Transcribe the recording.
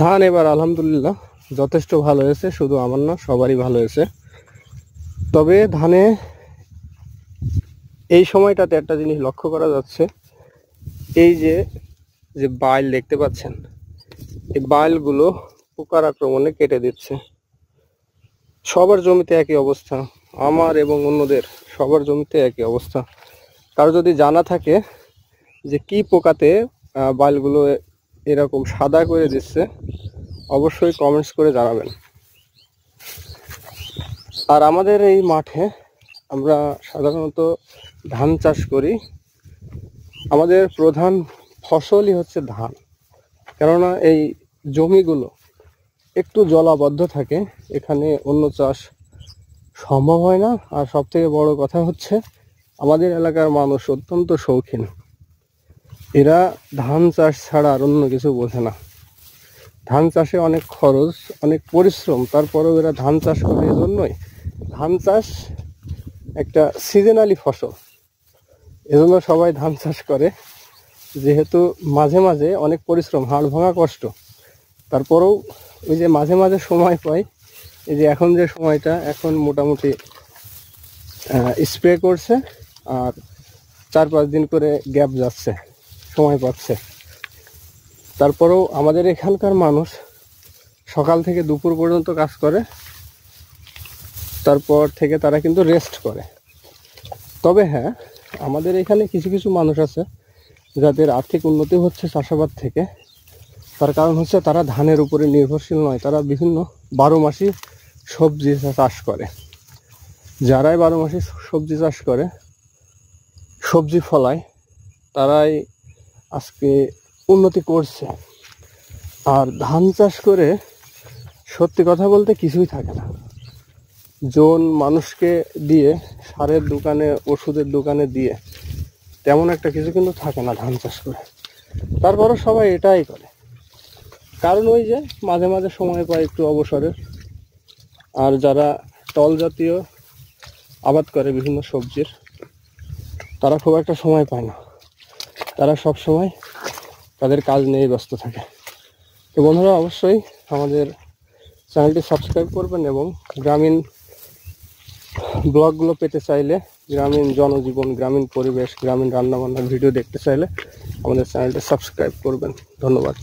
ধান এবার আলহামদুলিল্লাহ যথেষ্ট ভালো হয়েছে, শুধু আমার না সবারই ভালো হয়েছে। তবে ধানে এই সময়টাতে একটা জিনিস লক্ষ্য করা যাচ্ছে, এই যে যে বাইল দেখতে পাচ্ছেন, এই বাইলগুলো পোকার আক্রমণে কেটে দিচ্ছে। সবার জমিতে একই অবস্থা, আমার এবং অন্যদের সবার জমিতে একই অবস্থা। কারো যদি জানা থাকে যে কি পোকাতে বাইলগুলো এরকম সাদা করে দিচ্ছে, অবশ্যই কমেন্টস করে জানাবেন। আর আমাদের এই মাঠে আমরা সাধারণত ধান চাষ করি। আমাদের প্রধান ফসলই হচ্ছে ধান, কেননা এই জমিগুলো একটু জলাবদ্ধ থাকে, এখানে অন্য চাষ সম্ভব হয় না। আর সব থেকে বড় কথা হচ্ছে আমাদের এলাকার মানুষ অত্যন্ত শৌখিন, এরা ধান চাষ ছাড়া আর অন্য কিছু বোঝে না। ধান চাষে অনেক খরচ, অনেক পরিশ্রম, তারপরেও এরা ধান চাষ করে। এজন্যই ধান চাষ একটা সিজনালি ফসল, এজন্য সবাই ধান চাষ করে। যেহেতু মাঝে মাঝে অনেক পরিশ্রম, হাড় ভাঙা কষ্ট, তারপরেও ওই যে মাঝে মাঝে সময় পাই, এই যে এখন যে সময়টা, এখন মোটামুটি স্প্রে করছে আর 4-5 দিন করে গ্যাপ যাচ্ছে, সময় পাচ্ছে। তারপরেও আমাদের এখানকার মানুষ সকাল থেকে দুপুর পর্যন্ত কাজ করে, তারপর থেকে তারা কিন্তু রেস্ট করে। তবে হ্যাঁ, আমাদের এখানে কিছু কিছু মানুষ আছে যাদের আর্থিক উন্নতি হচ্ছে চাষাবাদ থেকে। তার কারণ হচ্ছে তারা ধানের উপরে নির্ভরশীল নয়, তারা বিভিন্ন 12 মাসি সবজি চাষ করে। যারাই 12 মাসি সবজি চাষ করে, সবজি ফলায়, তারাই আজকে উন্নতি করছে। আর ধান চাষ করে সত্যি কথা বলতে কিছুই থাকে না। জন মানুষকে দিয়ে, সারের দোকানে, ওষুধের দোকানে দিয়ে তেমন একটা কিছু কিন্তু থাকে না ধান চাষ করে। তারপরও সবাই এটাই করে, কারণ ওই যে মাঝে মাঝে সময় পায় একটু অবসরের। আর যারা টল জাতীয় আবাদ করে বিভিন্ন সবজির, তারা খুব একটা সময় পায় না, তারা সব সময় তাদের কাজ নিয়ে ব্যস্ত থাকে। তো বন্ধুরা, অবশ্যই আমাদের চ্যানেলটি সাবস্ক্রাইব করবেন এবং গ্রামীণ ব্লগগুলো পেতে চাইলে, গ্রামীণ জনজীবন, গ্রামীণ পরিবেশ, গ্রামীণ রান্নাবান্নার ভিডিও দেখতে চাইলে আমাদের চ্যানেলটি সাবস্ক্রাইব করবেন। ধন্যবাদ।